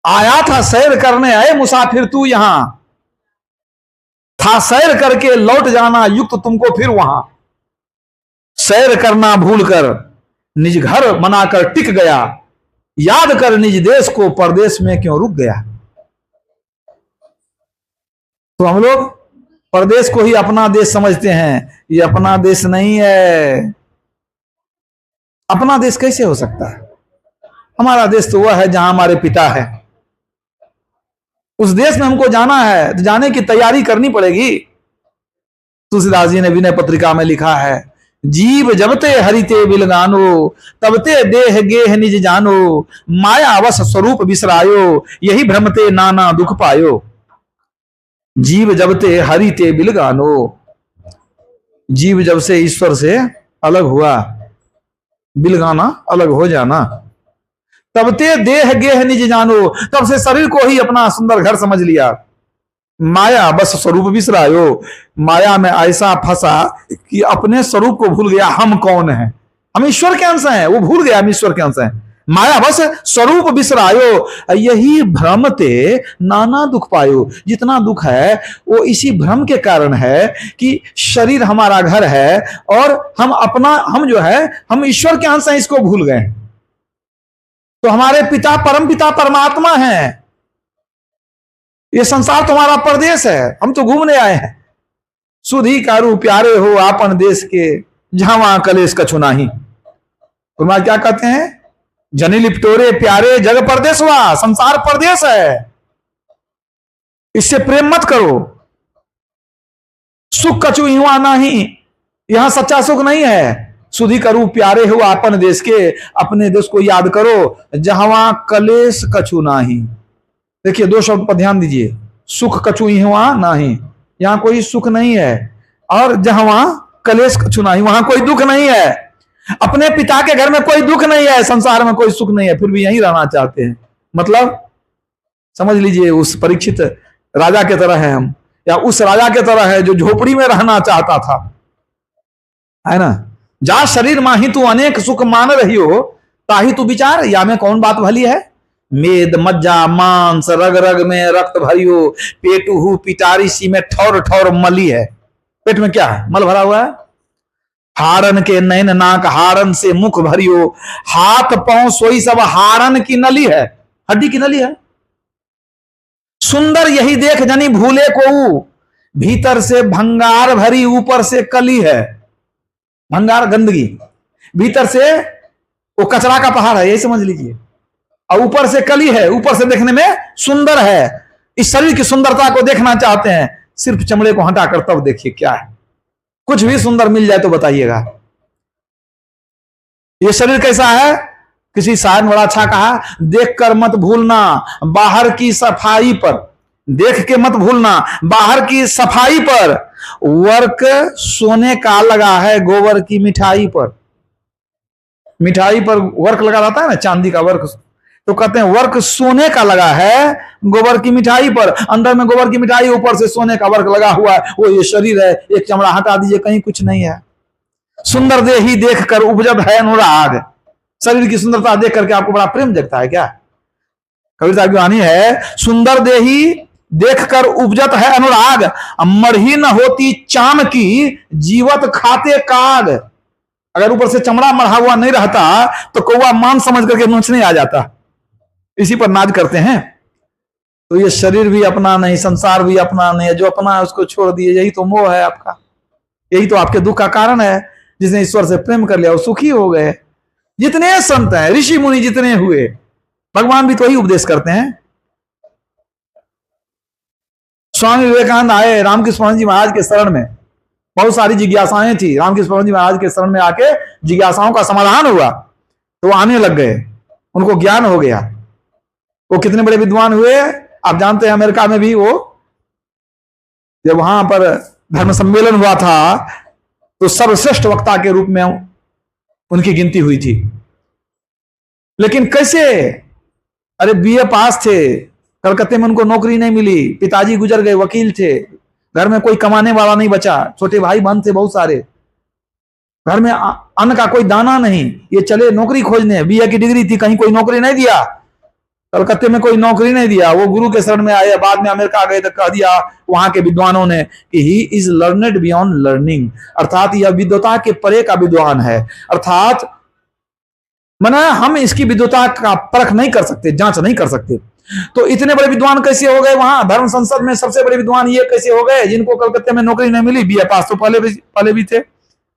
आया था सैर करने, आए मुसाफिर तू यहां, था सैर करके लौट जाना युक्त तुमको फिर वहां। सैर करना भूलकर निज घर बनाकर टिक गया, याद कर निज देश को परदेश में क्यों रुक गया। तो हम लोग परदेश को ही अपना देश समझते हैं, ये अपना देश नहीं है। अपना देश कैसे हो सकता है? हमारा देश तो वह है जहां हमारे पिता है। उस देश में हमको जाना है तो जाने की तैयारी करनी पड़ेगी। तुलसीदास जी ने विनय पत्रिका में लिखा है, जीव जबते हरिते बिलगानो, तबते देह गेह निज जानो, माया अवस स्वरूप बिसरायो, यही भ्रमते नाना दुख पायो। जीव जबते हरिते बिलगानो, जीव जब से ईश्वर से अलग हुआ, बिलगाना अलग हो जाना, तबते देह गेह निज जानो, तब से शरीर को ही अपना सुंदर घर समझ लिया। माया बस स्वरूप बिसरायो, माया में ऐसा फंसा कि अपने स्वरूप को भूल गया। हम कौन हैं? हम ईश्वर के अंश हैं, वो भूल गया हम ईश्वर के अंश हैं। माया बस स्वरूप बिसरायो, यही भ्रमते नाना दुख पायो। जितना दुख है वो इसी भ्रम के कारण है कि शरीर हमारा घर है और हम जो है हम ईश्वर के अंश हैं, इसको भूल गए। तो हमारे पिता परम पिता परमात्मा है, ये संसार तुम्हारा परदेश है, हम तो घूमने आए हैं। सुधी कारू प्यारे हो आपन देश के, जहां वहां कलेश कछु नाही। तुम्हारा क्या कहते हैं? जनी लिपटोरे प्यारे जग परदेश हुआ, संसार परदेश है, इससे प्रेम मत करो। सुख कछु युवा नहीं, यहां सच्चा सुख नहीं है। सुधी करू प्यारे हो आपन देश के, अपने देश को याद करो, जहां वहां कलेश कछु नाही। देखिए दो शब्द पर ध्यान दीजिए, सुख कछु युवा नहीं, यहां कोई सुख नहीं है, और जहां वहां कलेश कछु नहीं, वहां कोई दुख नहीं है। अपने पिता के घर में कोई दुख नहीं है, संसार में कोई सुख नहीं है, फिर भी यहीं रहना चाहते हैं। मतलब समझ लीजिए उस परीक्षित राजा के तरह है हम, या उस राजा के तरह है जो झोपड़ी में रहना चाहता था, है ना। जा शरीर माही तू अनेक सुख मान रही हो, ताही तू विचार या में कौन बात भली है। मेद मज्जा मांस रग रग में रक्त भरियो, पेटू पिटारी सी में ठौर ठौर मली है। पेट में क्या है? मल भरा हुआ है। हारन के नैन नाक हारन से मुख भरियो, हाथ पांव सोई सब हारन की नली है, हड्डी की नली है। सुंदर यही देख जनी भूले को, भीतर से भंगार भरी ऊपर से कली है। भंगार गंदगी, भीतर से वो कचरा का पहाड़ है, यही समझ लीजिए, और ऊपर से कली है। ऊपर से देखने में सुंदर है। इस शरीर की सुंदरता को देखना चाहते हैं, सिर्फ चमड़े को हटाकर तब देखिए क्या है। कुछ भी सुंदर मिल जाए तो बताइएगा। ये शरीर कैसा है? किसी शायर ने बड़ा अच्छा कहा, देख कर मत भूलना बाहर की सफाई पर, देख के मत भूलना बाहर की सफाई पर, वर्क सोने का लगा है गोबर की मिठाई पर। मिठाई पर वर्क लगा रहता है ना, चांदी का वर्क, तो कहते हैं वर्क सोने का लगा है गोबर की मिठाई पर। अंदर में गोबर की मिठाई, ऊपर से सोने का वर्क लगा हुआ है, वो ये शरीर है। एक चमड़ा हटा दीजिए, कहीं कुछ नहीं है। सुंदर देही देख कर उपजत है अनुराग। शरीर की सुंदरता देख करके आपको बड़ा प्रेम जगता है क्या? कबीर साहब की वाणी है, सुंदर देही देख कर उपजत है अनुराग, मरही न होती चाम की जीवत खाते काग। अगर ऊपर से चमड़ा मढ़ा हुआ नहीं रहता तो कौवा मान समझ करके नोचने आ जाता। इसी पर नाज करते हैं। तो ये शरीर भी अपना नहीं, संसार भी अपना नहीं है। जो अपना है उसको छोड़ दिए, यही तो मोह है आपका, यही तो आपके दुख का कारण है। जिसने ईश्वर से प्रेम कर लिया वो सुखी हो गए। जितने संत हैं, ऋषि मुनि जितने हुए, भगवान भी तो ही उपदेश करते हैं। स्वामी विवेकानंद आए रामकृष्ण जी महाराज के शरण में, बहुत सारी जिज्ञासाएं थी। रामकृष्ण जी महाराज के शरण में आके जिज्ञासाओं का समाधान हुआ तो वो आने लग गए, उनको ज्ञान हो गया। वो कितने बड़े विद्वान हुए आप जानते हैं। अमेरिका में भी वो जब वहां पर धर्म सम्मेलन हुआ था तो सर्वश्रेष्ठ वक्ता के रूप में उनकी गिनती हुई थी। लेकिन कैसे? अरे बीए पास थे, कलकत्ते में उनको नौकरी नहीं मिली, पिताजी गुजर गए, वकील थे, घर में कोई कमाने वाला नहीं बचा, छोटे भाई बहन थे बहुत सारे, घर में अन्न का कोई दाना नहीं। ये चले नौकरी खोजने, बीए की डिग्री थी, कहीं कोई नौकरी नहीं दिया। कलकत्ते में कोई नौकरी नहीं दिया, वो गुरु के शरण में आए, बाद में अमेरिका गए तो कह दिया वहां के विद्वानों ने कि he is learned beyond learning, अर्थात यह विद्वता के परे का विद्वान है। अर्थात माना हम इसकी विद्वता का परख नहीं कर सकते, जांच नहीं कर सकते। तो इतने बड़े विद्वान कैसे हो गए वहां धर्म संसद में? सबसे बड़े विद्वान ये कैसे हो गए जिनको कलकत्ते में नौकरी नहीं मिली? बीए पास तो पहले भी थे।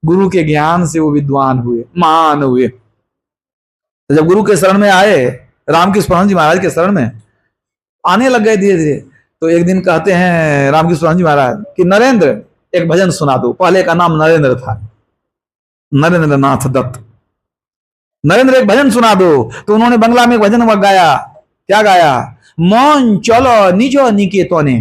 गुरु के ज्ञान से वो विद्वान हुए, महान हुए। तो जब गुरु के शरण में आए, रामकृष्ण परमहंस जी महाराज के शरण में आने लग गए धीरे धीरे, तो एक दिन कहते हैं रामकृष्ण परमहंस जी महाराज कि नरेंद्र एक भजन सुना दो। पहले का नाम नरेंद्र था, नरेंद्र नाथ दत्त। नरेंद्र एक भजन सुना दो। तो उन्होंने बंगला में एक भजन गाया। क्या गाया? मन चलो निज निकेतने,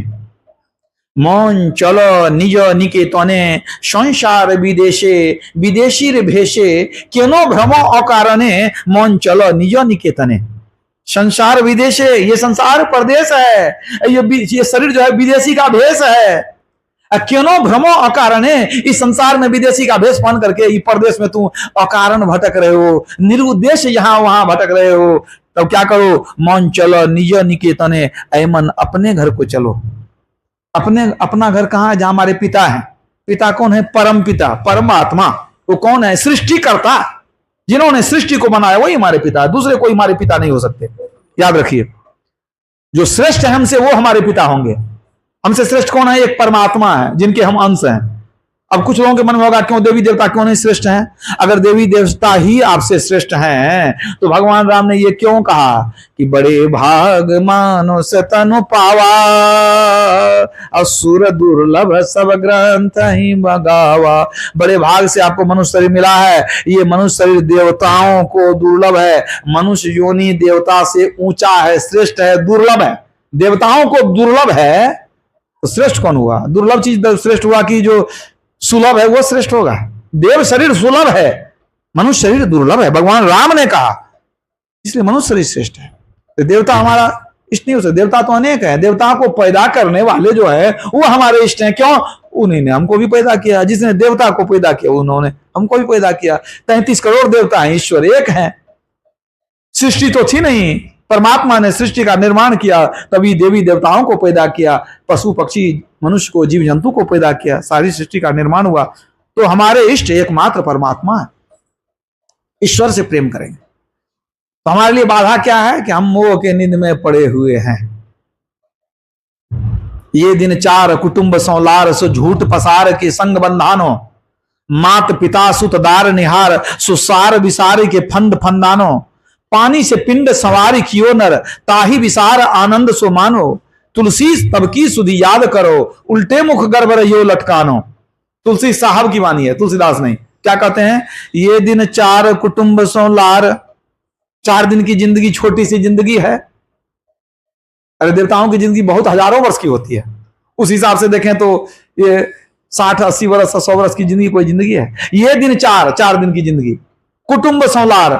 मन चलो निज निकेतने, संसार विदेशे विदेशीर भेषे, केनो भ्रम अकारणे, मन चलो निज निकेतने। संसार विदेशे, ये संसार परदेश है, ये शरीर जो है विदेशी का भेष है। क्यों भ्रमो अकारणे, इस संसार में विदेशी का भेष पहन करके ये परदेश में तुम अकारण भटक रहे हो, निरुद्देश्य यहां वहां भटक रहे हो। तब क्या करो? मन चलो निज निकेतने, ऐ मन अपने घर को चलो। अपना घर कहां है? जहां हमारे पिता है। पिता कौन है? परम पिता, परमात्मा। वो कौन है? सृष्टिकर्ता। जिन्होंने सृष्टि को बनाया वही हमारे पिता है, दूसरे कोई हमारे पिता नहीं हो सकते। याद रखिए, जो श्रेष्ठ है हमसे वो हमारे पिता होंगे। हमसे श्रेष्ठ कौन है? एक परमात्मा है जिनके हम अंश हैं। अब कुछ लोगों के मन में होगा क्यों देवी देवता क्यों नहीं श्रेष्ठ हैं? अगर देवी देवता ही आपसे श्रेष्ठ हैं तो भगवान राम ने ये क्यों कहा कि बड़े भाग मानुष तनु पावा, असुर दुर्लभ सब ग्रंथ ही बगावा। बड़े भाग से आपको मनुष्य शरीर मिला है। ये मनुष्य शरीर देवताओं को दुर्लभ है। मनुष्य योनि देवता से ऊंचा है, श्रेष्ठ है, दुर्लभ है। देवताओं को दुर्लभ है तो श्रेष्ठ कौन हुआ? दुर्लभ चीज श्रेष्ठ हुआ कि जो सुलभ है वो श्रेष्ठ होगा। देव शरीर सुलभ है, मनुष्य शरीर दुर्लभ है, भगवान राम ने कहा, इसलिए मनुष्य शरीर श्रेष्ठ है। तो देवता हमारा इष्ट नहीं हो सकता। देवता तो अनेक है, देवताओं को पैदा करने वाले जो है वो हमारे इष्ट हैं। क्यों? उन्हीं ने हमको भी पैदा किया। जिसने देवता को पैदा किया उन्होंने हमको भी पैदा किया। 33 करोड़ देवता हैं, ईश्वर एक है। सृष्टि तो थी नहीं, परमात्मा ने सृष्टि का निर्माण किया, तभी देवी देवताओं को पैदा किया, पशु पक्षी मनुष्य को, जीव जंतु को पैदा किया, सारी सृष्टि का निर्माण हुआ। तो हमारे इष्ट एकमात्र परमात्मा है। ईश्वर से प्रेम करेंगे तो हमारे लिए बाधा क्या है? कि हम मोह के नींद में पड़े हुए हैं। ये दिन चार कुटुंब संलार, सो झूठ पसार के संग बंधानो, मात पिता सुत दार निहार, सुसार विसार के फंद फंदानो, पानी से पिंड सवारी कियो नर, ताही विसार आनंद सो मानो, तुलसी तब की सुधी याद करो, उल्टे मुख गर्भ रहियो लटकानो। तुलसी साहब की वाणी है, तुलसीदास नहीं। क्या कहते हैं? ये दिन चार कुटुंब सो लार, 4 दिन की जिंदगी छोटी सी जिंदगी है। अरे देवताओं की जिंदगी बहुत हजारों वर्ष की होती है। उस हिसाब से देखें तो ये 60-80 वर्ष 100 वर्ष की जिंदगी कोई जिंदगी है? ये दिन 4 दिन की जिंदगी, कुटुंब सो लार,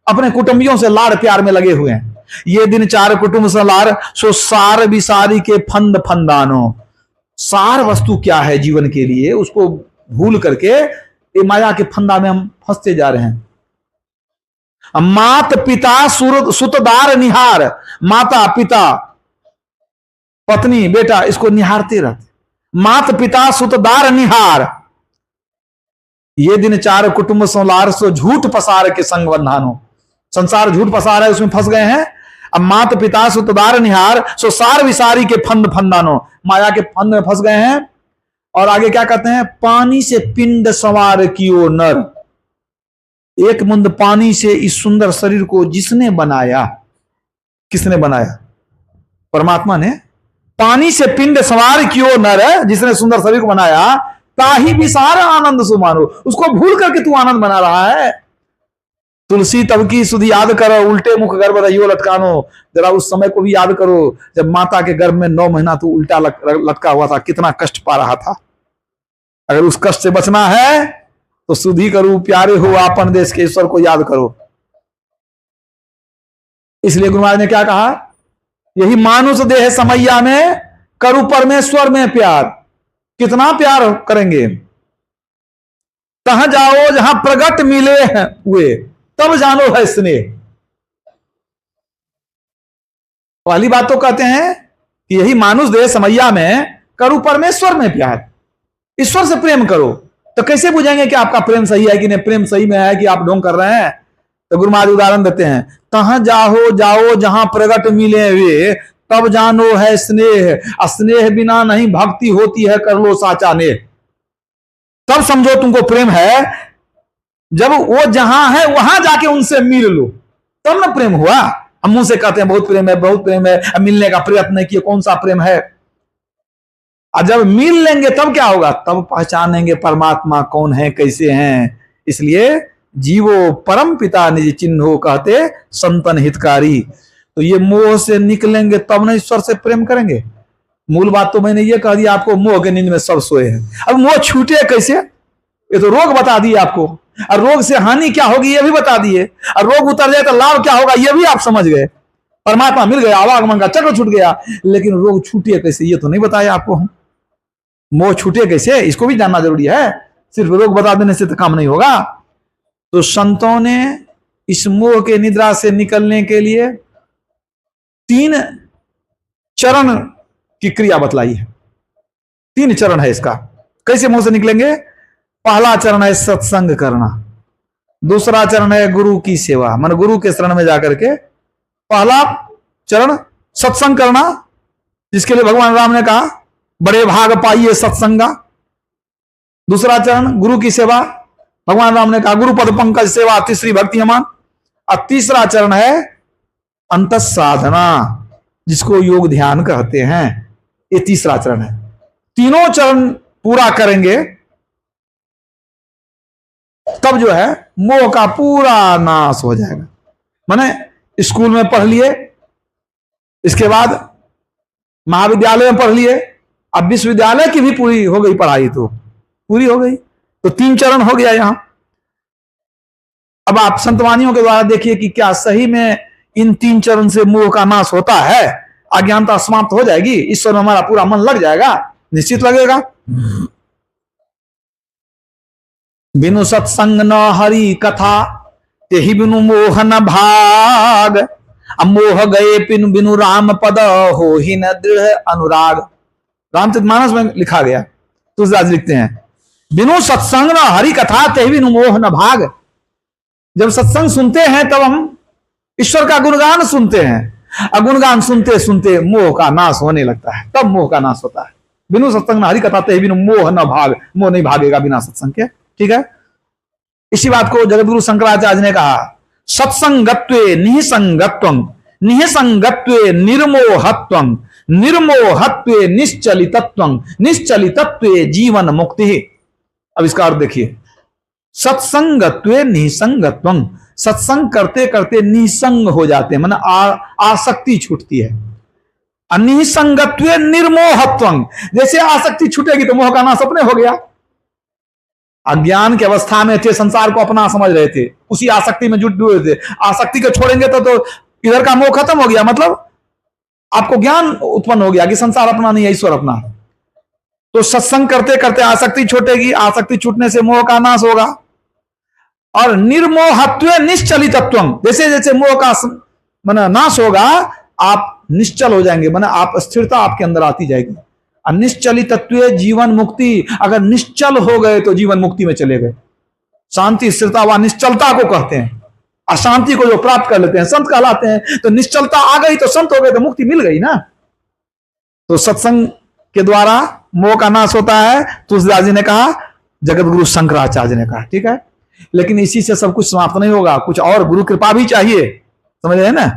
अपने कुटुंबियों से लाड़ प्यार में लगे हुए हैं। ये दिन 4 कुटुंब से लार, सो सार विसारी के फंद फंदानो। सार वस्तु क्या है जीवन के लिए, उसको भूल करके ये माया के फंदा में हम फंसते जा रहे हैं। मात पिता सुतदार निहार, माता पिता पत्नी बेटा इसको निहारते रहते। मात पिता सुतदार निहार, ये दिन 4 कुटुंब संलार, सो झूठ पसार के संग बंधानो। संसार झूठ पसार है, उसमें फंस गए हैं। अब मात पिता सुतदार निहार, सो सार विसारी के फंद फंदानो, माया के फंद में फंस गए हैं। और आगे क्या कहते हैं? पानी से पिंड सवार कियो नर, एक मुंद पानी से इस सुंदर शरीर को जिसने बनाया, किसने बनाया? परमात्मा ने। पानी से पिंड सवार कियो नर, जिसने सुंदर शरीर को बनाया, ताही विसार आनंद सुमानो, उसको भूल करके तू आनंद बना रहा है। तुलसी तब की सुधी याद करो, उल्टे मुख गर्भ रहियो लटकानो। जरा उस समय को भी याद करो जब माता के गर्भ में 9 महीना तू उल्टा लटका हुआ था, कितना कष्ट पा रहा था। अगर उस कष्ट से बचना है तो सुधी करो, प्यारे हो आपन देश के ईश्वर को याद करो। इसलिए गुरु महाराज ने क्या कहा? यही मानुष देह समैया में करू परमेश्वर में प्यार। कितना प्यार करेंगे? तहां जाओ जहां प्रगट मिले हैं हुए, तब जानो है स्नेह। पहली बात तो कहते हैं कि यही मानुष देह समैया में करो परमेश्वर में प्यार, ईश्वर से प्रेम करो। तो कैसे बुझेंगे कि आपका प्रेम सही है कि नहीं, प्रेम सही में है कि आप ढोंग कर रहे हैं? तो गुरु महाराज उदाहरण देते हैं, कहां जाओ जाओ जहां प्रगट मिले वे, तब जानो है स्नेह, स्नेह बिना नहीं भक्ति होती है, कर लो साचा नेह। तब समझो तुमको प्रेम है जब वो जहां है वहां जाके उनसे मिल लो, तब ना प्रेम हुआ। हम मुंह से कहते हैं बहुत प्रेम है, बहुत प्रेम है, मिलने का प्रयत्न नहीं किया, कौन सा प्रेम है? और जब मिल लेंगे तब क्या होगा? तब पहचानेंगे परमात्मा कौन है, कैसे हैं। इसलिए जीवो परम पिता निज चिन्हो कहते संतन हितकारी। तो ये मोह से निकलेंगे तब ना ईश्वर से प्रेम करेंगे। मूल बात तो मैंने ये कह दिया आपको, मोह के नींद में सब सोए हैं। अब मोह छूटे कैसे? ये तो रोग बता दिए आपको, और रोग से हानि क्या होगी ये भी बता दिए, और रोग उतर जाए तो लाभ क्या होगा ये भी आप समझ गए। परमात्मा मिल गया, आवागमन का चक्र छूट गया, लेकिन रोग छूटे कैसे ये तो नहीं बताया आपको हम। मोह छूटे कैसे इसको भी जानना जरूरी है, सिर्फ रोग बता देने से तो काम नहीं होगा। तो संतों ने इस मोह के निद्रा से निकलने के लिए 3 चरण की क्रिया बतलाई है। 3 चरण है इसका, कैसे मोह से निकलेंगे। पहला चरण है सत्संग करना, दूसरा चरण है गुरु की सेवा, मन गुरु के शरण में जाकर के। पहला चरण सत्संग करना, जिसके लिए भगवान राम ने कहा बड़े भाग पाइए सत्संगा। दूसरा चरण गुरु की सेवा, भगवान राम ने कहा गुरु पद पंकज सेवा तीसरी भक्ति अमान। और तीसरा चरण है अंत साधना, जिसको योग ध्यान कहते हैं। ये तीसरा चरण है। तीनों चरण पूरा करेंगे तब जो है मोह का पूरा नाश हो जाएगा। माने स्कूल में पढ़ लिए, इसके बाद महाविद्यालय में पढ़ लिए, अब विश्वविद्यालय की भी पूरी हो गई पढ़ाई, तो पूरी हो गई। तो 3 चरण हो गया यहां। अब आप संतवानियों के द्वारा देखिए कि क्या सही में इन 3 चरण से मोह का नाश होता है, अज्ञानता समाप्त हो जाएगी, ईश्वर में हमारा पूरा मन लग जाएगा? निश्चित लगेगा। बिनु सत्संग न हरि कथा, तेहि बिनु मोह न भाग। अमोह गए बिनु बिनु राम पद, हो ही न दृढ़ अनुराग। रामचरितमानस में लिखा गया, तुलसीदास लिखते हैं बिनु सत्संग न हरि कथा, तेहि बिनु मोह न भाग। जब सत्संग सुनते हैं तब हम ईश्वर का गुणगान सुनते हैं, और गुणगान सुनते सुनते मोह का नाश होने लगता है, तब मोह का नाश होता है। बिनु सत्संग न हरि कथा, तेहि बिनु मोह न भाग। मोह नहीं भागेगा बिना सत्संग के, ठीक है। इसी बात को जगतगुरु शंकराचार्य ने कहा, सत्संगत्वे निःसंगत्वं, निःसंगत्वे निर्मोहत्वं, निर्मोहत्वे निश्चलितत्वं, निश्चलितत्वे जीवन मुक्ति। अब इसका अर्थ देखिए, सत्संगत्वे निःसंगत्वं, सत्संग करते करते निसंग हो जाते हैं, माने आसक्ति छूटती है। निसंगत्वे निर्मोहत्वं, जैसे आसक्ति छूटेगी तो मोह का नाश अपने हो गया। अज्ञान की अवस्था में थे, संसार को अपना समझ रहे थे, उसी आसक्ति में जुट हुए थे। आसक्ति को छोड़ेंगे तो इधर का मोह खत्म हो गया, मतलब आपको ज्ञान उत्पन्न हो गया कि संसार अपना नहीं है, ईश्वर अपना है। तो सत्संग करते करते आसक्ति छूटेगी, आसक्ति छूटने से मोह का नाश होगा। और निर्मोहत्वे निश्चलितत्वं, जैसे जैसे मोह का माने नाश होगा, आप निश्चल हो जाएंगे, माने आप स्थिरता आपके अंदर आती जाएगी। अनिश्चलितत्वे जीवन मुक्ति, अगर निश्चल हो गए तो जीवन मुक्ति में चले गए। शांति स्थिरता व निश्चलता को कहते हैं। अशांति को जो प्राप्त कर लेते हैं संत कहलाते हैं। तो निश्चलता आ गई तो संत हो गए, तो मुक्ति मिल गई ना। तो सत्संग के द्वारा मोह का नाश होता है, तुलसीदास जी ने कहा, जगतगुरु शंकराचार्य ने कहा, ठीक है। लेकिन इसी से सब कुछ समाप्त नहीं होगा, कुछ और गुरु कृपा भी चाहिए, समझ रहे हैं ना।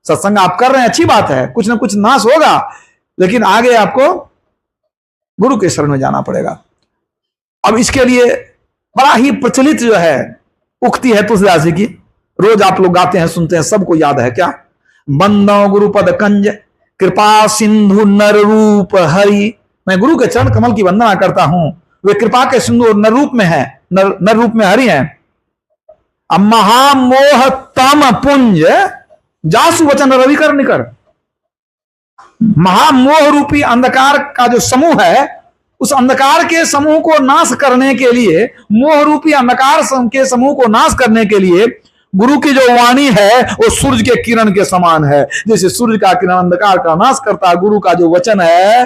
सत्संग आप कर रहे हैं, अच्छी बात है, कुछ ना कुछ नाश होगा, लेकिन आगे आपको गुरु के शरण में जाना पड़ेगा। अब इसके लिए बड़ा ही प्रचलित जो है उक्ति है तुलसीदास जी की, रोज आप लोग गाते हैं, सुनते हैं, सबको याद है क्या? बंदो गुरुपद कंज कृपा सिंधु नर रूप हरि। मैं गुरु के चरण कमल की वंदना करता हूं, वे कृपा के सिंधु नर रूप में है, नर रूप में हरि हैं। अब महामोह तम पुंज जासु वचन रविकर निकर। महामोह रूपी अंधकार का जो समूह है, उस अंधकार के समूह को नाश करने के लिए, मोह रूपी अंधकार के समूह को नाश करने के लिए गुरु की जो वाणी है वो सूर्य के किरण के समान है। जैसे सूर्य का किरण अंधकार का नाश करता है, गुरु का जो वचन है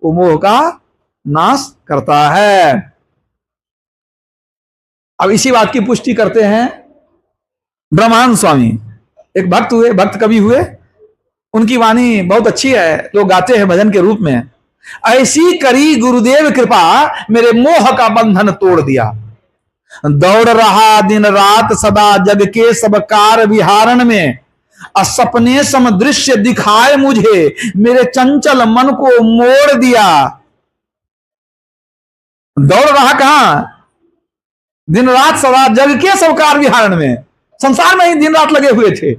वो मोह का नाश करता है। अब इसी बात की पुष्टि करते हैं ब्रह्मानंद स्वामी। एक भक्त हुए, भक्त कवि हुए, उनकी वाणी बहुत अच्छी है, लोग गाते हैं भजन के रूप में। ऐसी करी गुरुदेव कृपा मेरे मोह का बंधन तोड़ दिया, दौड़ रहा दिन रात सदा जग के सब कार विहारण में, असपने सम दृश्य दिखाए मुझे मेरे चंचल मन को मोड़ दिया। दौड़ रहा कहां? दिन रात सदा जग के सब कार विहारण में, संसार में ही दिन रात लगे हुए थे,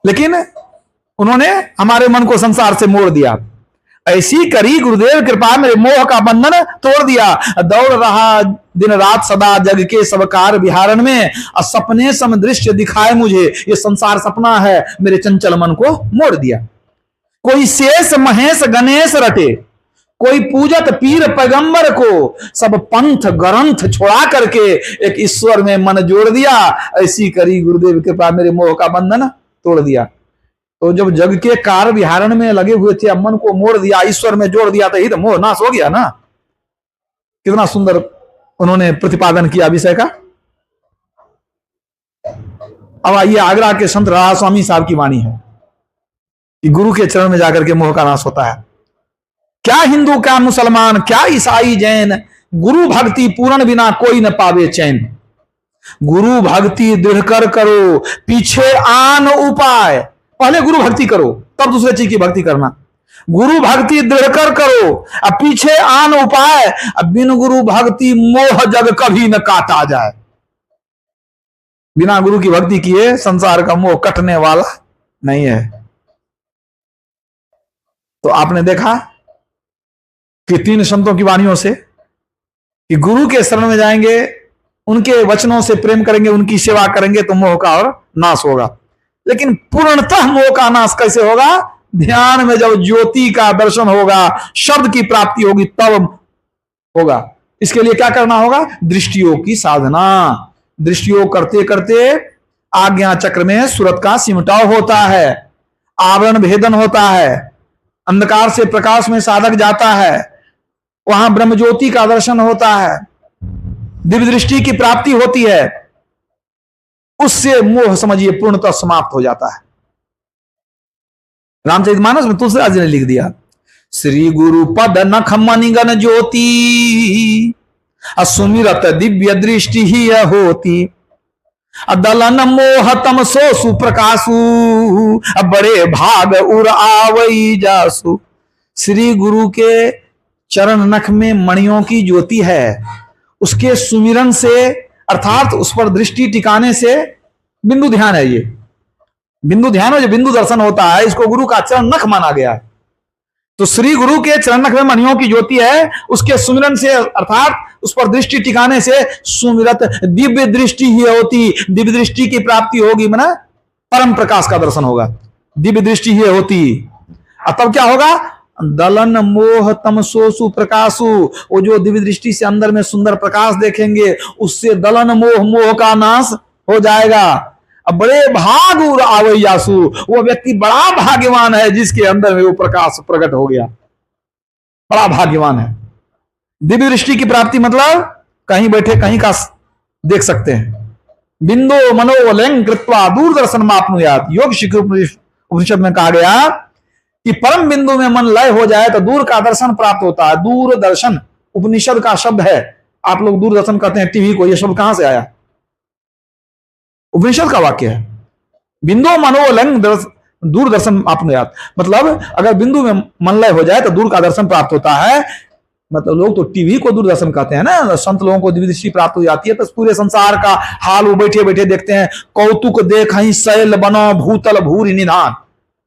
लेकिन उन्होंने हमारे मन को संसार से मोड़ दिया। ऐसी करी गुरुदेव कृपा मेरे मोह का बंधन तोड़ दिया, दौड़ रहा दिन रात सदा जग के सब कार विहारण में, और सपने सम दृश्य दिखाए मुझे, ये संसार सपना है, मेरे चंचल मन को मोड़ दिया। कोई शेष महेश गणेश रटे, कोई पूजत पीर पैगंबर को, सब पंथ ग्रंथ छोड़ा करके एक ईश्वर में मन जोड़ दिया। ऐसी करी गुरुदेव कृपा मेरे मोह का बंधन तोड़ दिया। तो जब जग के कार विहारण में लगे हुए थे, मन को मोड़ दिया, ईश्वर में जोड़ दिया, तो ही तो मोह नाश हो गया ना। कितना सुंदर उन्होंने प्रतिपादन किया विषय का। अब आइए आगरा के संत राधा स्वामी साहब की वाणी है कि गुरु के चरण में जाकर के मोह का नाश होता है। क्या हिंदू, क्या मुसलमान, क्या ईसाई जैन, गुरु भक्ति पूर्ण बिना कोई न पावे चैन। गुरु भक्ति दृढ़ कर करो पीछे आन उपाय, पहले गुरु भक्ति करो तब दूसरे चीज की भक्ति करना। गुरु भक्ति दृढ़ कर करो अब पीछे आन उपाय, अब बिन गुरु भक्ति मोह जग कभी न काटा जाए। बिना गुरु की भक्ति किए संसार का मोह कटने वाला नहीं है। तो आपने देखा कि 3 संतों की वाणियों से कि गुरु के शरण में जाएंगे, उनके वचनों से प्रेम करेंगे, उनकी सेवा करेंगे तो मोह का और नाश होगा। लेकिन पूर्णतः मोह का नाश कैसे होगा? ध्यान में जब ज्योति का दर्शन होगा, शब्द की प्राप्ति होगी, तब होगा। इसके लिए क्या करना होगा? दृष्टियोग की साधना। दृष्टियोग करते करते आज्ञा चक्र में सूरत का सिमटाव होता है, आवरण भेदन होता है, अंधकार से प्रकाश में साधक जाता है, वहां ब्रह्म ज्योति का दर्शन होता है, दिव्य दृष्टि की प्राप्ति होती है, उससे मोह समझिए पूर्णतः समाप्त हो जाता है। रामचरितमानस में तुलसीदास जी ने लिख दिया, श्री गुरु पद नख मणिगण ज्योति, सुमिरत दिव्य दृष्टि ही होती, दलन मोह तम सो सुप्रकाशु, बड़े भाग उर आवई जासु। श्री गुरु के चरण नख में मणियों की ज्योति है, उसके सुमिरन से अर्थात उस पर दृष्टि टिकाने से, बिंदु ध्यान है ये, बिंदु ध्यान है जो बिंदु दर्शन होता है, इसको गुरु का चरण नख माना गया है। तो श्री गुरु के चरण नख में मणियों की ज्योति है, उसके सुमिरन से अर्थात उस पर दृष्टि टिकाने से सुमिरत दिव्य दृष्टि ही होती, दिव्य दृष्टि की प्राप्ति होगी, माना परम प्रकाश का दर्शन होगा, दिव्य दृष्टि ही होती। और तब क्या होगा? दलन मोह तमसो सुप्रकाशु, वो जो दिव्य दृष्टि से अंदर में सुंदर प्रकाश देखेंगे, उससे दलन मोह, मोह का नाश हो जाएगा। अब बड़े भाग उर आवैयासु, वो व्यक्ति बड़ा भाग्यवान है जिसके अंदर में वो प्रकाश प्रकट हो गया, बड़ा भाग्यवान है। दिव्य दृष्टि की प्राप्ति मतलब कहीं बैठे कहीं का देख सकते हैं। बिंदो मनोवलंग कृत्वा दूरदर्शन मापनुयात, योग शिखर उपनिषद में कहा गया कि परम बिंदु में मन लय हो जाए तो दूर का दर्शन प्राप्त होता है। दूरदर्शन उपनिषद का शब्द है, आप लोग दूरदर्शन कहते हैं टीवी को, यह शब्द कहां से आया? उपनिषद का वाक्य है। बिंदु मनोलंग दूरदर्शन आपनुयात, मतलब अगर बिंदु में मन लय हो जाए तो दूर का दर्शन प्राप्त होता है। मतलब लोग तो टीवी को दूरदर्शन कहते हैं ना, संत लोगों को दिव्य दृष्टि प्राप्त हो जाती है तो पूरे संसार का हाल वो बैठे बैठे देखते हैं। कौतुक देख ही शैल बनो भूतल भूरि निधान,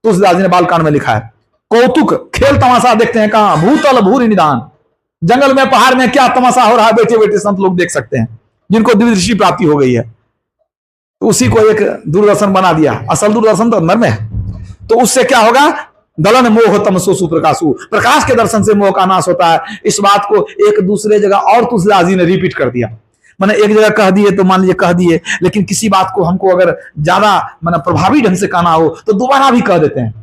तुलसीदास जी ने बालकांड में लिखा है। कौतुक खेल तमाशा देखते हैं कहां? भूतल भूरि निधान, जंगल में पहाड़ में क्या तमाशा हो रहा है बैठे बैठे संत लोग देख सकते हैं, जिनको दिव्य दृष्टि प्राप्ति हो गई है। तो उसी को एक दूरदर्शन बना दिया। असल दूरदर्शन तो अंदर में है। तो उससे क्या होगा? दलन मोह तमसो सुप्रकाशु, प्रकाश के दर्शन से मोह का नाश होता है। इस बात को एक दूसरे जगह और तुलसीदास जी ने रिपीट कर दिया। मैंने एक जगह कह दिए तो मान लीजिए कह दिए, लेकिन किसी बात को हमको अगर ज्यादा मैंने प्रभावी ढंग से कहना हो तो दोबारा भी कह देते हैं।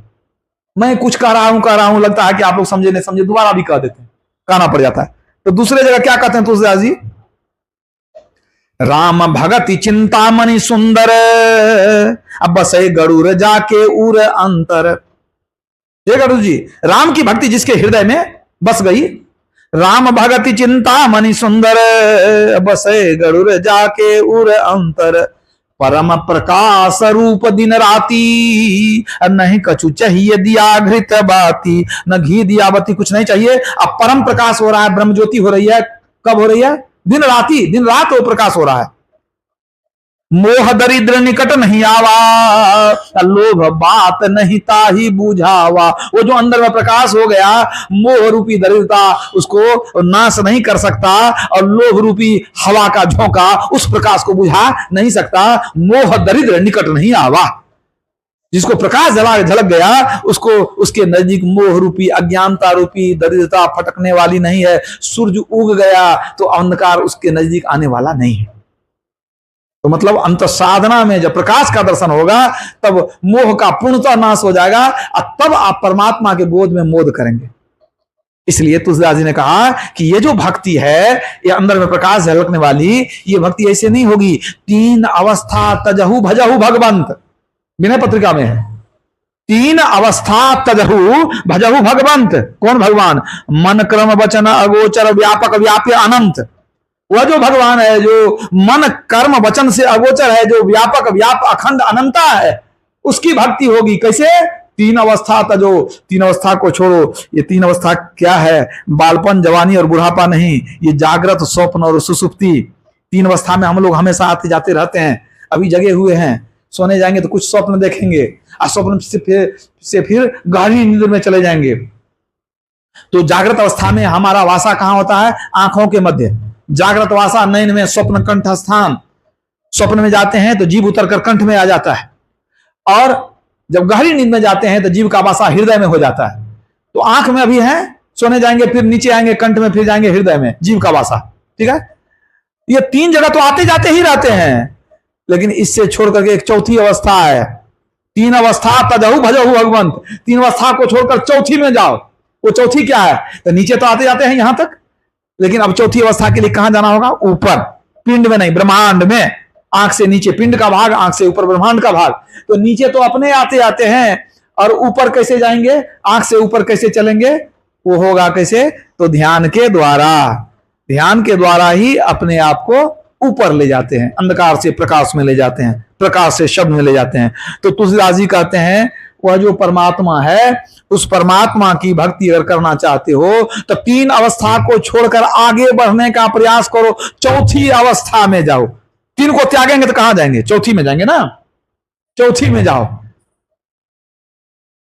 मैं कुछ कह रहा हूं, लगता है कि आप लोग समझे नहीं समझे, दोबारा भी कह देते हैं, कहना पड़ जाता है। तो दूसरे जगह क्या कहते हैं तुलसीदास जी, राम भगति चिंतामणि सुंदर, अब बसे गरुड़ जाके उर अंतर। ये गरुड़ जी, राम की भक्ति जिसके हृदय में बस गई, राम भगति चिंतामणि सुंदर, बसे गरुड़ जाके उर अंतर, परम प्रकाश रूप दिन राती, नहीं कछु चाहिए दिया घृत बाती, न घी दिया बत्ती कुछ नहीं चाहिए। अब परम प्रकाश हो रहा है, ब्रह्म ज्योति हो रही है। कब हो रही है? दिन राती, दिन रात वो प्रकाश हो रहा है। मोह दरिद्र निकट नहीं आवा, लोभ बात नहीं ताही बुझावा। वो जो अंदर में प्रकाश हो गया, मोह रूपी दरिद्रता उसको नाश नहीं कर सकता, और लोभ रूपी हवा का झोंका उस प्रकाश को बुझा नहीं सकता। मोह दरिद्र निकट नहीं आवा, जिसको प्रकाश झलक गया उसको, उसके नजदीक मोह रूपी अज्ञानता रूपी दरिद्रता फटकने वाली नहीं है। सूर्य उग गया तो अंधकार उसके नजदीक आने वाला नहीं है। तो मतलब अंत साधना में जब प्रकाश का दर्शन होगा तब मोह का पूर्णतः नाश हो जाएगा, और तब आप परमात्मा के गोद में मोद करेंगे। इसलिए तुलसीदास जी ने कहा कि ये जो भक्ति है, ये अंदर में प्रकाश झलकने वाली, ये भक्ति ऐसे नहीं होगी। तीन अवस्था तजहु भजहु भगवंत, विनय पत्रिका में है। तीन अवस्था तजहु भजहु भगवंत। कौन भगवान? मन क्रम वचन अगोचर व्यापक व्याप्य अनंत। वह जो भगवान है जो मन कर्म वचन से अगोचर है, जो व्यापक व्याप अखंड अनंता है, उसकी भक्ति होगी। कैसे? तीन अवस्था तजो, तीन अवस्था को छोड़ो। ये तीन अवस्था क्या है? बालपन, जवानी और बुढ़ापा नहीं, ये जागृत, स्वप्न और सुसुप्ति। तीन अवस्था में हम लोग हमेशा आते जाते रहते हैं। अभी जगे हुए हैं, सोने जाएंगे तो कुछ स्वप्न देखेंगे, और स्वप्न से फिर गहरी नींद में चले जाएंगे। तो जागृत अवस्था में हमारा वासा कहां होता है? आंखों के मध्य। जागृत वासा नयन में, स्वप्न कंठ स्थान। स्वप्न में जाते हैं तो जीव उतरकर कंठ में आ जाता है, और जब गहरी नींद में जाते हैं तो जीव का वासा हृदय में हो जाता है। तो आंख में अभी है, सोने जाएंगे फिर नीचे आएंगे कंठ में, फिर जाएंगे हृदय में, जीव का वासा। ठीक है, ये तीन जगह तो आते जाते ही रहते हैं, लेकिन इससे छोड़ करके एक चौथी अवस्था है। तीन अवस्था तजहु भजहु भगवंत। तीन अवस्था को छोड़कर चौथी में जाओ। वो चौथी क्या है? तो नीचे तो आते जाते हैं यहां तक, लेकिन अब चौथी अवस्था के लिए कहां जाना होगा? ऊपर, पिंड में नहीं, ब्रह्मांड में। आंख से नीचे पिंड का भाग, आंख से ऊपर ब्रह्मांड का भाग। तो नीचे तो अपने आते आते हैं, और ऊपर कैसे जाएंगे? आंख से ऊपर कैसे चलेंगे? वो होगा कैसे? तो ध्यान के द्वारा। ध्यान के द्वारा ही अपने आप को ऊपर ले जाते हैं, अंधकार से प्रकाश में ले जाते हैं, प्रकाश से शब्द में ले जाते हैं। तो तुलसीदास जी कहते हैं वह जो परमात्मा है, उस परमात्मा की भक्ति अगर करना चाहते हो तो तीन अवस्था को छोड़कर आगे बढ़ने का प्रयास करो। चौथी अवस्था में जाओ। तीन को त्यागेंगे तो कहां जाएंगे? चौथी में जाएंगे ना। चौथी में जाओ,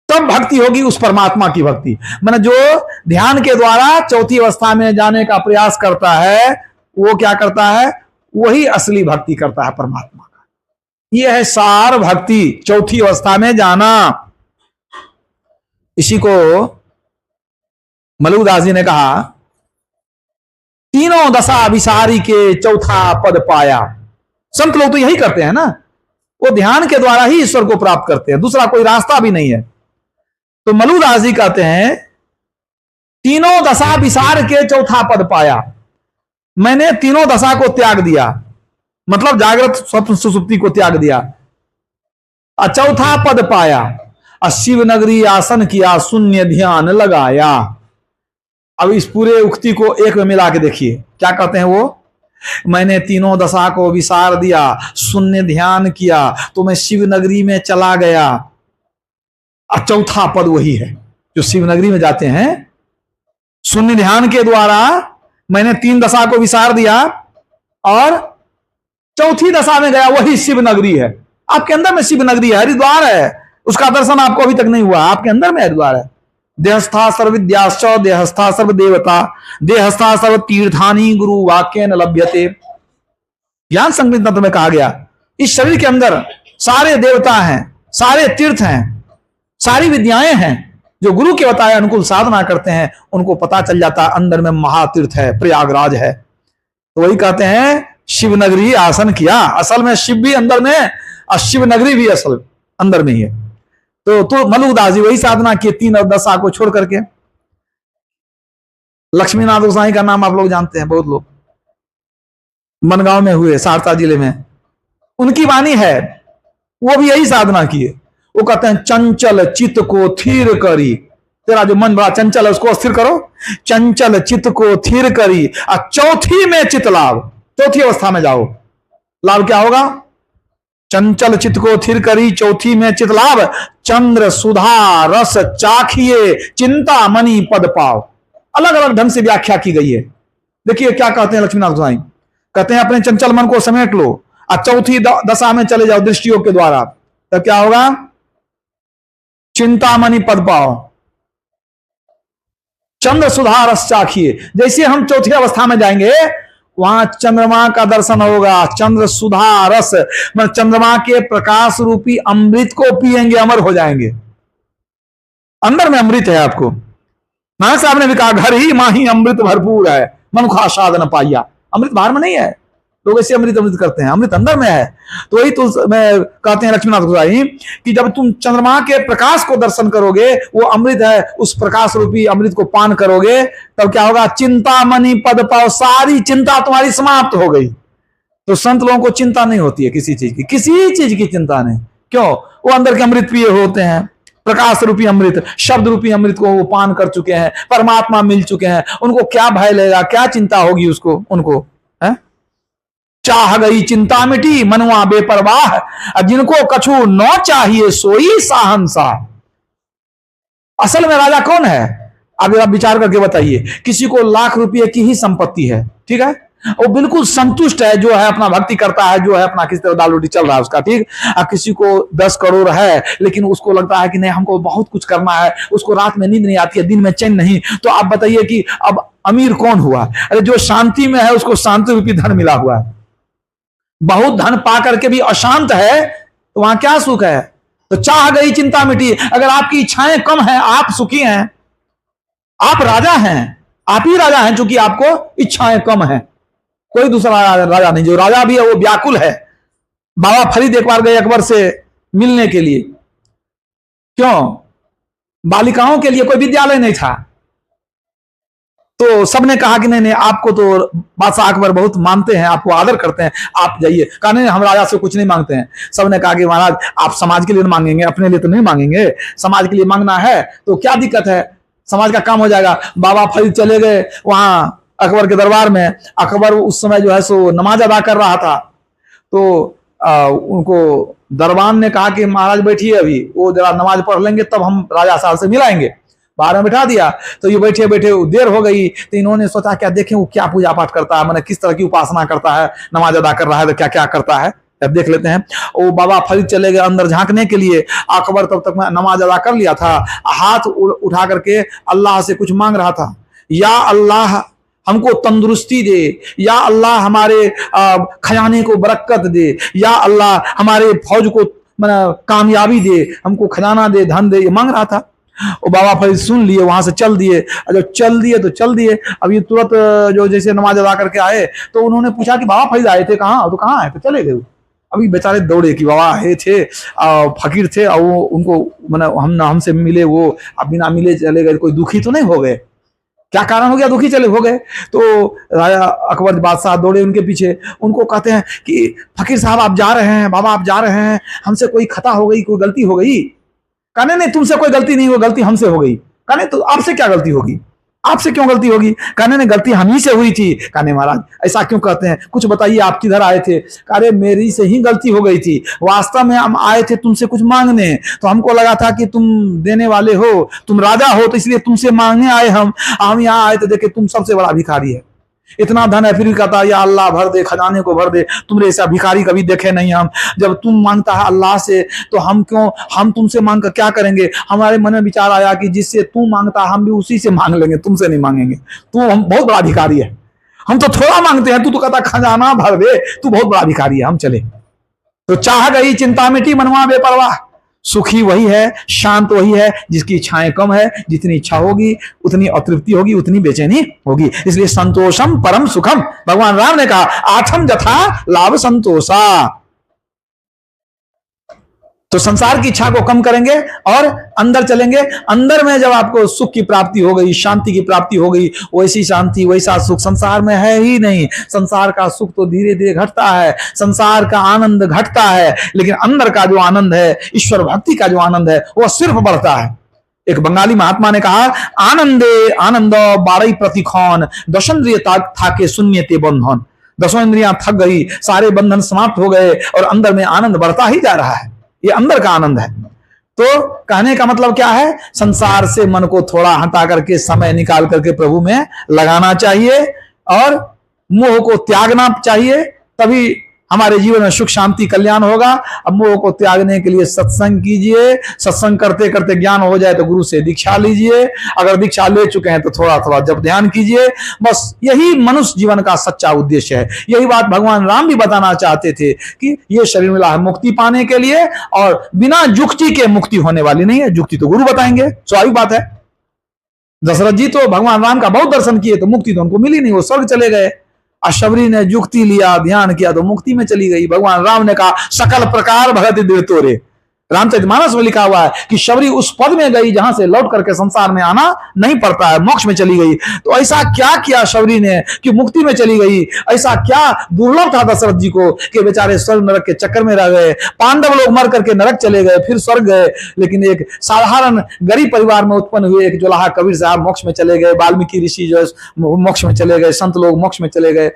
तब भक्ति होगी उस परमात्मा की भक्ति। मैंने जो ध्यान के द्वारा चौथी अवस्था में जाने का प्रयास करता है, वो क्या करता है? वही असली भक्ति करता है परमात्मा का। यह है सार भक्ति, चौथी अवस्था में जाना। इसी को मलुकदास जी ने कहा, तीनों दशा विसारी के चौथा पद पाया। संत लोग तो यही करते हैं ना, वो ध्यान के द्वारा ही ईश्वर को प्राप्त करते हैं, दूसरा कोई रास्ता भी नहीं है। तो मलुकदास जी कहते हैं तीनों दशा विसार के चौथा पद पाया। मैंने तीनों दशा को त्याग दिया, मतलब जागृत, स्वप्न, सुसुप्ति को त्याग दिया, और चौथा पद पाया। और शिव नगरी आसन किया, शून्य ध्यान लगाया। अब इस पूरे उक्ति को एक में मिला के देखिए, क्या कहते हैं वो? मैंने तीनों दशा को विसार दिया, शून्य ध्यान किया, तो मैं शिव नगरी में चला गया। और चौथा पद वही है जो शिव नगरी में जाते हैं। शून्य ध्यान के द्वारा मैंने तीन दशा को विसार दिया, और चौथी दशा में गया, वही शिव नगरी है। आपके अंदर में शिव नगरी है, हरिद्वार है। उसका दर्शन आपको अभी तक नहीं हुआ, आपके अंदर में हरिद्वार है। देहस्था सर्व विद्याश्च देहस्था सर्व देवता देहस्था सर्व तीर्थानी गुरु वाक्य न लभ्यते। ज्ञान संगीत तंत्र में कहा गया, इस शरीर के अंदर सारे देवता हैं, सारे तीर्थ हैं, सारी विद्याएं हैं। जो गुरु के बताए अनुकूल साधना करते हैं उनको पता चल जाता है अंदर में महातीर्थ है, प्रयागराज है। तो वही कहते हैं शिव नगरी आसन किया। असल में शिव भी अंदर में और शिव नगरी भी असल अंदर में ही है। तो मलुकदास जी वही साधना किए 3 और 10 को छोड़ करके। लक्ष्मीनाथ गोसाई का नाम आप लोग जानते हैं, बहुत लोग, मनगांव में हुए, सहरसा जिले में, उनकी वाणी है, वो भी यही साधना किए। वो कहते हैं चंचल चित्त को थीर करी, तेरा जो मन बड़ा चंचल है उसको स्थिर करो, चंचल चित्त को थीर करी और चौथी में चित लाभ, चौथी अवस्था में जाओ, लाभ क्या होगा? चंचल चित्त को थीर करी चौथी में चित लाभ, चंद्र सुधा रस चाखिए चिंता मणि पद पाओ। अलग अलग ढंग से व्याख्या की गई है। देखिए क्या कहते हैं लक्ष्मीनाथ गोसाई, कहते हैं अपने चंचल मन को समेट लो और चौथी दशा में चले जाओ दृष्टियोग के द्वारा, तब क्या होगा? चिंतामणि पद पाओ, चंद्र सुधा रस चाखिए। जैसे हम चौथी अवस्था में जाएंगे वहां चंद्रमा का दर्शन होगा, चंद्र सुधा रस, मतलब चंद्रमा के प्रकाश रूपी अमृत को पिएंगे, अमर हो जाएंगे। अंदर में अमृत है आपको। नानक साहब ने भी कहा घर ही माही अमृत भरपूर है, मनुखा साधन पाइया। अमृत बाहर में नहीं है, लोग ऐसे अमृत अमृत करते हैं, अमृत अंदर में है। तो वही तो मैं कहते हैं लक्ष्मीनाथ गोसाई कि जब तुम चंद्रमा के प्रकाश को दर्शन करोगे, वो अमृत है, उस प्रकाश रूपी अमृत को पान करोगे, तब क्या होगा? चिंता मणि पद पाओ, सारी चिंता तुम्हारी समाप्त हो गई। तो संत लोगों को चिंता नहीं होती है किसी चीज की, किसी चीज की चिंता नहीं। क्यों? वो अंदर के अमृत पिए होते हैं, प्रकाश रूपी अमृत, शब्द रूपी अमृत को वो पान कर चुके हैं, परमात्मा मिल चुके हैं। उनको क्या भय लेगा, क्या चिंता होगी उसको, उनको है? चाह गई चिंता मिटी मनवा बेपरवाह, जिनको कछु न चाहिए सोई साहंसा। असल में राजा कौन है? आप विचार करके बताइए। किसी को लाख रुपए की ही संपत्ति है, ठीक है, वो बिल्कुल संतुष्ट है, जो है अपना भक्ति करता है, जो है अपना किसी तरह दाल रोटी चल रहा है उसका, ठीक। किसी को 10 करोड़ है लेकिन उसको लगता है कि नहीं हमको बहुत कुछ करना है, उसको रात में नींद नहीं आती है, दिन में चैन नहीं। तो आप बताइए कि अब अमीर कौन हुआ? अरे जो शांति में है उसको शांति रूपी धन मिला हुआ है। बहुत धन पा करके भी अशांत है तो वहां क्या सुख है? तो चाह गई चिंता मिटी। अगर आपकी इच्छाएं कम हैं, आप सुखी हैं, आप राजा हैं, आप ही राजा हैं, क्योंकि आपको इच्छाएं कम हैं, कोई दूसरा राजा नहीं। जो राजा भी है वो व्याकुल है। बाबा फरीद एक बार गए अकबर से मिलने के लिए, क्यों? बालिकाओं के लिए कोई विद्यालय नहीं था, तो सबने कहा कि नहीं नहीं आपको तो बादशाह अकबर बहुत मानते हैं, आपको आदर करते हैं, आप जाइए। कहा नहीं हम राजा से कुछ नहीं मांगते हैं। सबने कहा कि महाराज आप समाज के लिए मांगेंगे, अपने लिए तो नहीं मांगेंगे, समाज के लिए मांगना है तो क्या दिक्कत है, समाज का काम हो जाएगा। बाबा फरीद चले गए वहां अकबर के दरबार में। अकबर उस समय जो है सो नमाज अदा कर रहा था, तो उनको दरबान ने कहा कि महाराज बैठिए, अभी वो जरा नमाज पढ़ लेंगे तब हम राजा साहब से मिलाएंगे। बाहर में बैठा दिया, तो ये बैठे बैठे देर हो गई, तो इन्होंने सोचा क्या देखें वो क्या पूजा पाठ करता है, मैंने किस तरह की उपासना करता है, नमाज अदा कर रहा है तो क्या क्या करता है, अब देख लेते हैं। वो बाबा फरीद चले गए अंदर झांकने के लिए। अकबर तब तक नमाज अदा कर लिया था, हाथ उठा करके अल्लाह से कुछ मांग रहा था, या अल्लाह हमको तंदुरुस्ती दे, या अल्लाह हमारे खजाने को बरकत दे, या अल्लाह हमारे फौज को कामयाबी दे, हमको खजाना दे, धन दे, ये मांग रहा था। वो बाबा फरीद सुन लिए, वहां से चल दिए। जब चल दिए तो चल दिए। अब ये तुरंत जो जैसे नमाज अदा करके आए तो उन्होंने पूछा कि बाबा फरीद आए थे कहाँ? तो कहाँ है? तो चले गए। अभी बेचारे दौड़े कि बाबा आए थे, फकीर थे, और वो उनको हम हमसे मिले, वो अब बिना मिले चले गए, कोई दुखी तो नहीं हो गए? क्या कारण हो गया दुखी चले हो गए? तो राजा अकबर बादशाह दौड़े उनके पीछे, उनको कहते हैं कि फकीर साहब आप जा रहे हैं, बाबा आप जा रहे हैं, हमसे कोई खता हो गई, कोई गलती हो गई? कहने नहीं तुमसे कोई गलती नहीं, वो गलती हमसे हो गई। कहने तो आपसे क्या गलती होगी, आपसे क्यों गलती होगी? कहने नहीं गलती हम ही से हुई थी। कहने महाराज ऐसा क्यों कहते हैं, कुछ बताइए आप किधर आए थे? अरे मेरी से ही गलती हो गई थी, वास्तव में हम आए थे तुमसे कुछ मांगने, तो हमको लगा था कि तुम देने वाले हो, तुम राजा हो, तो इसलिए तुमसे मांगने आए। हम यहाँ आए तो देखे तुम सबसे बड़ा भिखारी है, इतना धन है, फिर कहता या अल्लाह भर दे, खजाने को भर दे, तुमरे ऐसा भिखारी कभी देखे नहीं हम। जब तुम मांगता है अल्लाह से तो हम क्यों, हम तुमसे मांग कर क्या करेंगे? हमारे मन में विचार आया कि जिससे तू मांगता हम भी उसी से मांग लेंगे, तुमसे नहीं मांगेंगे, तू हम बहुत बड़ा भिखारी है, हम तो थोड़ा मांगते हैं, तू तो कहता खजाना भर दे, तू बहुत बड़ा भिखारी है, हम चले। तो चाह गई चिंता मिटी मनवा बेपरवाह, सुखी वही है, शांत वही है जिसकी इच्छाएं कम है। जितनी इच्छा होगी उतनी अतृप्ति होगी, उतनी बेचैनी होगी। इसलिए संतोषम परम सुखम, भगवान राम ने कहा आठम जथा लाभ संतोषा। तो संसार की इच्छा को कम करेंगे और अंदर चलेंगे। अंदर में जब आपको सुख की प्राप्ति हो गई, शांति की प्राप्ति हो गई, वैसी शांति वैसा सुख संसार में है ही नहीं। संसार का सुख तो धीरे धीरे घटता है, संसार का आनंद घटता है, लेकिन अंदर का जो आनंद है, ईश्वर भक्ति का जो आनंद है, वह सिर्फ बढ़ता है। एक बंगाली महात्मा ने कहा आनंदे आनंद बारई प्रतिखौन दशेंद्रिय था के शून्य ते बंधन। दसों इंद्रियां थक गई, सारे बंधन समाप्त हो गए और अंदर में आनंद बढ़ता ही जा रहा है। ये अंदर का आनंद है। तो कहने का मतलब क्या है, संसार से मन को थोड़ा हटा करके समय निकाल करके प्रभु में लगाना चाहिए और मोह को त्यागना चाहिए, तभी हमारे जीवन में सुख शांति कल्याण होगा। अब मोह को त्यागने के लिए सत्संग कीजिए, सत्संग करते करते ज्ञान हो जाए तो गुरु से दीक्षा लीजिए, अगर दीक्षा ले चुके हैं तो थोड़ा थोड़ा जब ध्यान कीजिए। बस यही मनुष्य जीवन का सच्चा उद्देश्य है। यही बात भगवान राम भी बताना चाहते थे कि ये शरीर मिला है मुक्ति पाने के लिए, और बिना जुक्ति के मुक्ति होने वाली नहीं है। जुक्ति तो गुरु बताएंगे, स्वाभाविक बात है। दशरथ जी तो भगवान राम का बहुत दर्शन किए तो मुक्ति तो उनको मिली नहीं, वो स्वर्ग चले गए। शबरी ने जुक्ति लिया, ध्यान किया तो मुक्ति में चली गई। भगवान राम ने कहा सकल प्रकार भगत देतोरे। रामचरितमानस में लिखा हुआ है कि शबरी उस पद में गई जहां से लौट करके संसार में आना नहीं पड़ता है, मोक्ष में चली गई। तो ऐसा क्या किया शबरी ने कि मुक्ति में चली गई? ऐसा क्या दुर्लभ था दशरथ जी को कि बेचारे स्वर्ग नरक के चक्कर में रह गए। पांडव लोग मर करके नरक चले गए, फिर स्वर्ग गए, लेकिन एक साधारण गरीब परिवार में उत्पन्न हुए एक जोलाहा कबीर साहब मोक्ष में चले गए, वाल्मीकि ऋषि जो मोक्ष में चले गए, संत लोग मोक्ष में चले गए।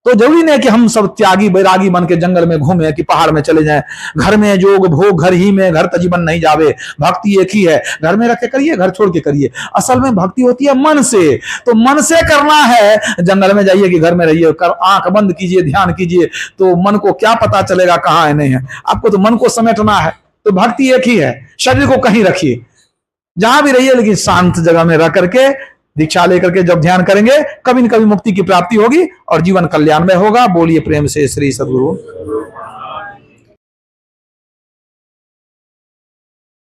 तो जरूरी नहीं कि हम सब त्यागी बैरागी बन के जंगल में घूमे कि पहाड़ में चले जाएं। घर में जोग भोग घर ही में, घर तजीबन नहीं जावे। भक्ति एक ही है, घर में रख के करिए, घर छोड़ के करिए। असल में भक्ति होती है मन से, तो मन से करना है। जंगल में जाइए कि घर में रहिए, आंख बंद कीजिए, ध्यान कीजिए, तो मन को क्या पता चलेगा कहाँ है नहीं है। आपको तो मन को समेटना है। तो भक्ति एक ही है। शरीर को कहीं रखिए, जहां भी रहिए, लेकिन शांत जगह में रह करके दीक्षा लेकर के जब ध्यान करेंगे, कभी न कभी मुक्ति की प्राप्ति होगी और जीवन कल्याण में होगा। बोलिए प्रेम से श्री सद्गुरु।